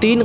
3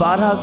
12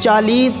40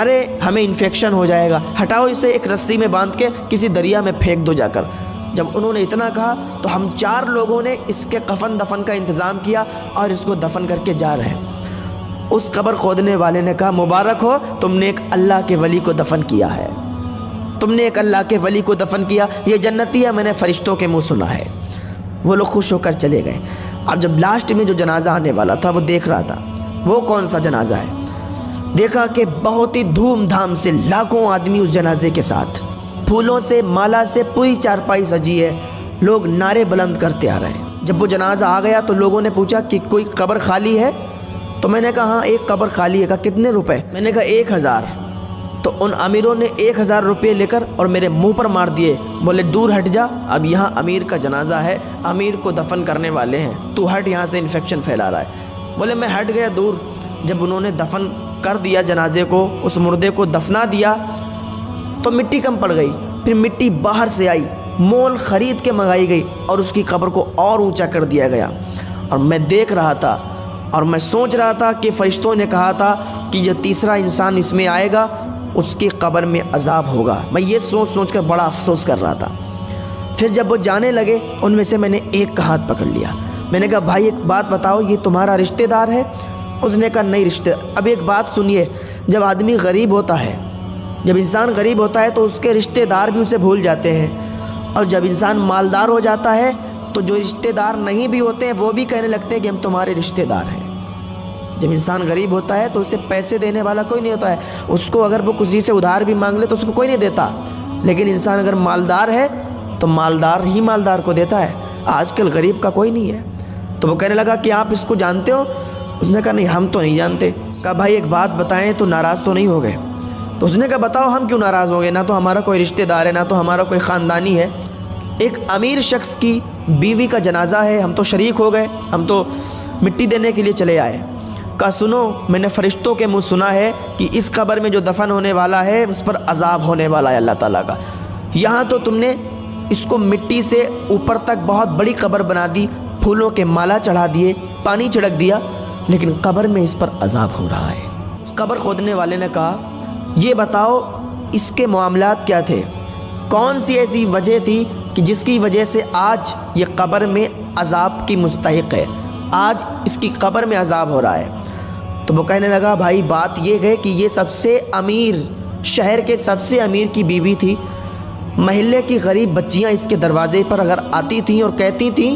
ارے ہمیں انفیکشن ہو جائے گا، ہٹاؤ اسے ایک رسی میں باندھ کے کسی دریا میں پھینک دو جا کر۔ جب انہوں نے اتنا کہا تو ہم 4 لوگوں نے اس کے کفن دفن کا انتظام کیا اور اس کو دفن کر کے جا رہے ہیں۔ اس قبر کھودنے والے نے کہا مبارک ہو، تم نے ایک اللہ کے ولی کو دفن کیا ہے، تم نے ایک اللہ کے ولی کو دفن کیا، یہ جنتی ہے، میں نے فرشتوں کے منہ سنا ہے۔ وہ لوگ خوش ہو کر چلے گئے۔ اب جب لاسٹ میں جو جنازہ آنے والا تھا وہ دیکھ رہا تھا وہ کون سا جنازہ ہے۔ دیکھا کہ بہت ہی دھوم دھام سے لاکھوں آدمی اس جنازے کے ساتھ، پھولوں سے مالا سے پوری چارپائی سجی ہے، لوگ نعرے بلند کرتے آ رہے ہیں۔ جب وہ جنازہ آ گیا تو لوگوں نے پوچھا کہ کوئی قبر خالی ہے؟ تو میں نے کہا ہاں ایک قبر خالی ہے۔ کہا کتنے روپے؟ میں نے کہا 1000۔ تو ان امیروں نے 1000 روپے لے کر اور میرے منہ پر مار دیے، بولے دور ہٹ جا، اب یہاں امیر کا جنازہ ہے، امیر کو دفن کرنے والے ہیں، تو ہٹ یہاں سے، انفیکشن پھیلا رہا ہے۔ بولے میں ہٹ گیا دور۔ جب انہوں نے دفن کر دیا جنازے کو، اس مردے کو دفنا دیا تو مٹی کم پڑ گئی، پھر مٹی باہر سے آئی، مول خرید کے منگائی گئی اور اس کی قبر کو اور اونچا کر دیا گیا۔ اور میں دیکھ رہا تھا اور میں سوچ رہا تھا کہ فرشتوں نے کہا تھا کہ جو تیسرا انسان اس میں آئے گا اس کی قبر میں عذاب ہوگا۔ میں یہ سوچ کر بڑا افسوس کر رہا تھا۔ پھر جب وہ جانے لگے ان میں سے میں نے ایک کا ہاتھ پکڑ لیا۔ میں نے کہا بھائی ایک بات بتاؤ، یہ تمہارا رشتہ دار ہے؟ اس نے کہا نہیں رشتہ۔ اب ایک بات سنیے، جب آدمی غریب ہوتا ہے، جب انسان غریب ہوتا ہے تو اس کے رشتہ دار بھی اسے بھول جاتے ہیں، اور جب انسان مالدار ہو جاتا ہے تو جو رشتہ دار نہیں بھی ہوتے ہیں وہ بھی کہنے لگتے ہیں کہ ہم تمہارے رشتہ دار ہیں۔ جب انسان غریب ہوتا ہے تو اسے پیسے دینے والا کوئی نہیں ہوتا ہے، اس کو اگر وہ کسی سے ادھار بھی مانگ لے تو اس کو کوئی نہیں دیتا، لیکن انسان اگر مالدار ہے تو مالدار ہی مالدار کو دیتا ہے۔ آج کل غریب کا کوئی نہیں ہے۔ تو وہ کہنے لگا کہ آپ اس کو جانتے ہو؟ اس نے کہا نہیں ہم تو نہیں جانتے۔ کہا بھائی ایک بات بتائیں تو ناراض تو نہیں ہو گئے؟ تو اس نے کہا بتاؤ ہم کیوں ناراض ہوں گے، نہ تو ہمارا کوئی رشتہ دار ہے، نہ تو ہمارا کوئی خاندانی ہے، ایک امیر شخص کی بیوی کا جنازہ ہے، ہم تو شریک ہو گئے، ہم تو مٹی دینے کے لیے چلے آئے۔ کہا سنو، میں نے فرشتوں کے منہ سنا ہے کہ اس قبر میں جو دفن ہونے والا ہے اس پر عذاب ہونے والا ہے اللہ تعالیٰ کا۔ یہاں تو تم نے اس کو مٹی سے اوپر تک بہت بڑی قبر بنا دی، پھولوں کے مالا چڑھا دیے، پانی چھڑک دیا، لیکن قبر میں اس پر عذاب ہو رہا ہے۔ اس قبر کھودنے والے نے کہا یہ بتاؤ اس کے معاملات کیا تھے، کون سی ایسی وجہ تھی کہ جس کی وجہ سے آج یہ قبر میں عذاب کی مستحق ہے، آج اس کی قبر میں عذاب ہو رہا ہے؟ تو وہ کہنے لگا بھائی بات یہ ہے کہ یہ سب سے امیر، شہر کے سب سے امیر کی بیوی تھی، محلے کی غریب بچیاں اس کے دروازے پر اگر آتی تھیں اور کہتی تھیں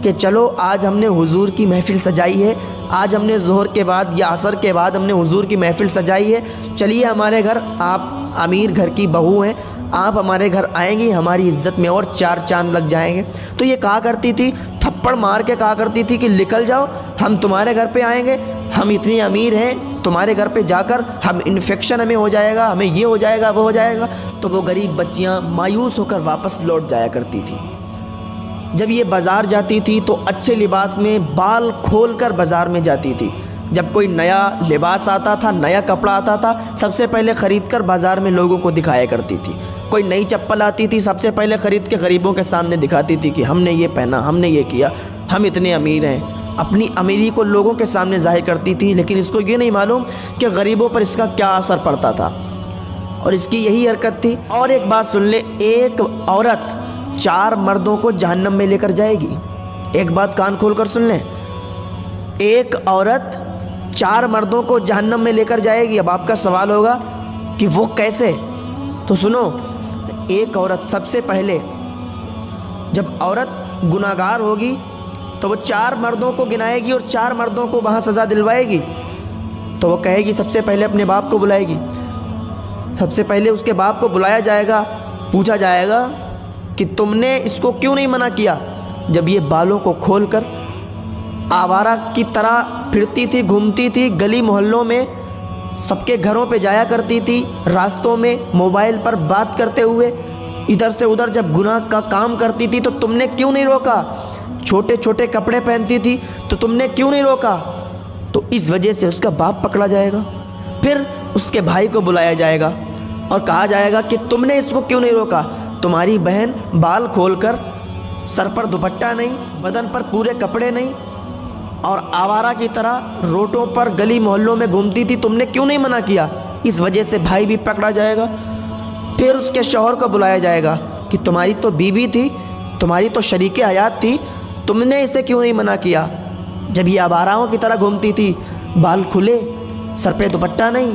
کہ چلو آج ہم نے حضور کی محفل سجائی ہے، آج ہم نے ظہر کے بعد یا عصر کے بعد ہم نے حضور کی محفل سجائی ہے، چلیے ہمارے گھر، آپ امیر گھر کی بہو ہیں، آپ ہمارے گھر آئیں گی، ہماری عزت میں اور 4 چاند لگ جائیں گے۔ تو یہ کہا کرتی تھی، تھپڑ مار کے کہا کرتی تھی کہ نکل جاؤ، ہم تمہارے گھر پہ آئیں گے، ہم اتنے امیر ہیں، تمہارے گھر پہ جا کر ہم انفیکشن ہمیں ہو جائے گا، ہمیں یہ ہو جائے گا وہ ہو جائے گا۔ تو وہ غریب بچیاں مایوس ہو کر واپس لوٹ جایا کرتی تھی۔ جب یہ بازار جاتی تھی تو اچھے لباس میں بال کھول کر بازار میں جاتی تھی۔ جب کوئی نیا لباس آتا تھا، نیا کپڑا آتا تھا، سب سے پہلے خرید کر بازار میں لوگوں کو دکھایا کرتی تھی۔ کوئی نئی چپل آتی تھی، سب سے پہلے خرید کے غریبوں کے سامنے دکھاتی تھی کہ ہم نے یہ پہنا، ہم نے یہ کیا، ہم اتنے امیر ہیں۔ اپنی امیری کو لوگوں کے سامنے ظاہر کرتی تھی، لیکن اس کو یہ نہیں معلوم کہ غریبوں پر اس کا کیا اثر پڑتا تھا، اور اس کی یہی حرکت تھی۔ اور ایک بات سن لیں، ایک عورت 4 مردوں کو جہنم میں لے کر جائے گی۔ ایک بات کان کھول کر سن لیں، ایک عورت 4 مردوں کو جہنم میں لے کر جائے گی۔ اب آپ کا سوال ہوگا کہ وہ کیسے؟ تو سنو، ایک عورت سب سے پہلے جب عورت گناہگار ہوگی تو وہ 4 مردوں کو گنائے گی اور 4 مردوں کو وہاں سزا دلوائے گی۔ تو وہ کہے گی، سب سے پہلے اپنے باپ کو بلائے گی، سب سے پہلے اس کے باپ کو بلایا جائے گا، پوچھا جائے گا کہ تم نے اس کو کیوں نہیں منع کیا جب یہ بالوں کو کھول کر آوارہ کی طرح پھرتی تھی، گھومتی تھی، گلی محلوں میں سب کے گھروں پہ جایا کرتی تھی، راستوں میں موبائل پر بات کرتے ہوئے ادھر سے ادھر جب گناہ کا کام کرتی تھی تو تم نے کیوں نہیں روکا؟ چھوٹے چھوٹے کپڑے پہنتی تھی تو تم نے کیوں نہیں روکا؟ تو اس وجہ سے اس کا باپ پکڑا جائے گا، پھر اس کے بھائی کو بلایا جائے گا اور کہا جائے گا کہ تم نے اس کو کیوں نہیں روکا؟ تمہاری بہن بال کھول کر، سر پر دوپٹہ نہیں، بدن پر پورے کپڑے نہیں، اور آوارہ کی طرح روڈوں پر گلی محلوں میں گھومتی تھی، تم نے کیوں نہیں منع کیا؟ اس وجہ سے بھائی بھی پکڑا جائے گا۔ پھر اس کے شوہر کو بلایا جائے گا کہ تمہاری تو بیوی تھی، تمہاری تو شریک حیات تھی، تم نے اسے کیوں نہیں منع کیا؟ جب یہ آواراؤں کی طرح گھومتی تھی، بال کھلے، سر پہ دوپٹہ نہیں،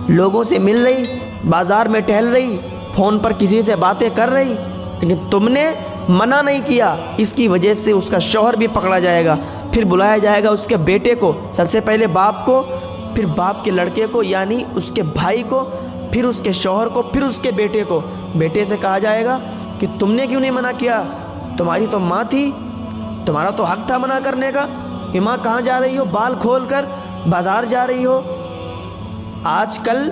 لوگوں سے مل رہی، بازار میں ٹہل رہی، فون پر کسی سے باتیں کر رہی، لیکن تم نے منع نہیں کیا، اس کی وجہ سے اس کا شوہر بھی پکڑا جائے گا۔ پھر بلایا جائے گا اس کے بیٹے کو، سب سے پہلے باپ کو، پھر باپ کے لڑکے کو یعنی اس کے بھائی کو، پھر اس کے شوہر کو، پھر اس کے بیٹے کو۔ بیٹے سے کہا جائے گا کہ تم نے کیوں نہیں منع کیا؟ تمہاری تو ماں تھی، تمہارا تو حق تھا منع کرنے کا، کہ ماں کہاں جا رہی ہو، بال کھول کر بازار جا رہی ہو۔ آج کل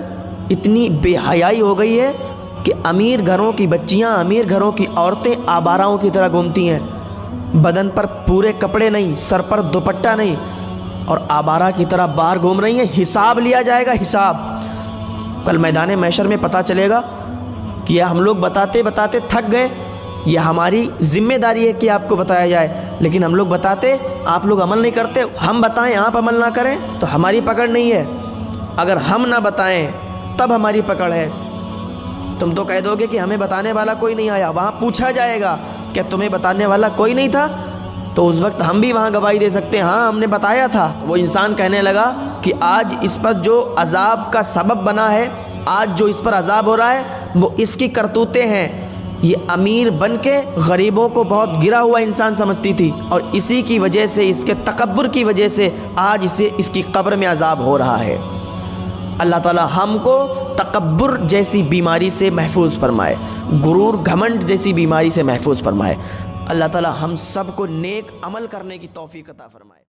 اتنی بے حیائی ہو گئی ہے کہ امیر گھروں کی بچیاں، امیر گھروں کی عورتیں آواراؤں کی طرح گھومتی ہیں، بدن پر پورے کپڑے نہیں، سر پر دوپٹہ نہیں، اور آوارہ کی طرح باہر گھوم رہی ہیں۔ حساب لیا جائے گا، حساب۔ کل میدان محشر میں پتہ چلے گا کہ یہ ہم لوگ بتاتے بتاتے تھک گئے، یہ ہماری ذمہ داری ہے کہ آپ کو بتایا جائے، لیکن ہم لوگ بتاتے، آپ لوگ عمل نہیں کرتے۔ ہم بتائیں، آپ عمل نہ کریں تو ہماری پکڑ نہیں ہے، اگر ہم نہ بتائیں تب ہماری پکڑ ہے۔ تم تو کہہ دو گے کہ ہمیں بتانے والا کوئی نہیں آیا، وہاں پوچھا جائے گا کہ تمہیں بتانے والا کوئی نہیں تھا، تو اس وقت ہم بھی وہاں گواہی دے سکتے ہیں، ہاں ہم نے بتایا تھا۔ وہ انسان کہنے لگا کہ آج اس پر جو عذاب کا سبب بنا ہے، آج جو اس پر عذاب ہو رہا ہے، وہ اس کی کرتوتیں ہیں۔ یہ امیر بن کے غریبوں کو بہت گرا ہوا انسان سمجھتی تھی، اور اسی کی وجہ سے، اس کے تکبر کی وجہ سے آج اسے اس کی قبر میں عذاب ہو رہا ہے۔ اللہ تعالی ہم کو تکبر جیسی بیماری سے محفوظ فرمائے، غرور گھمنڈ جیسی بیماری سے محفوظ فرمائے۔ اللہ تعالی ہم سب کو نیک عمل کرنے کی توفیق عطا فرمائے۔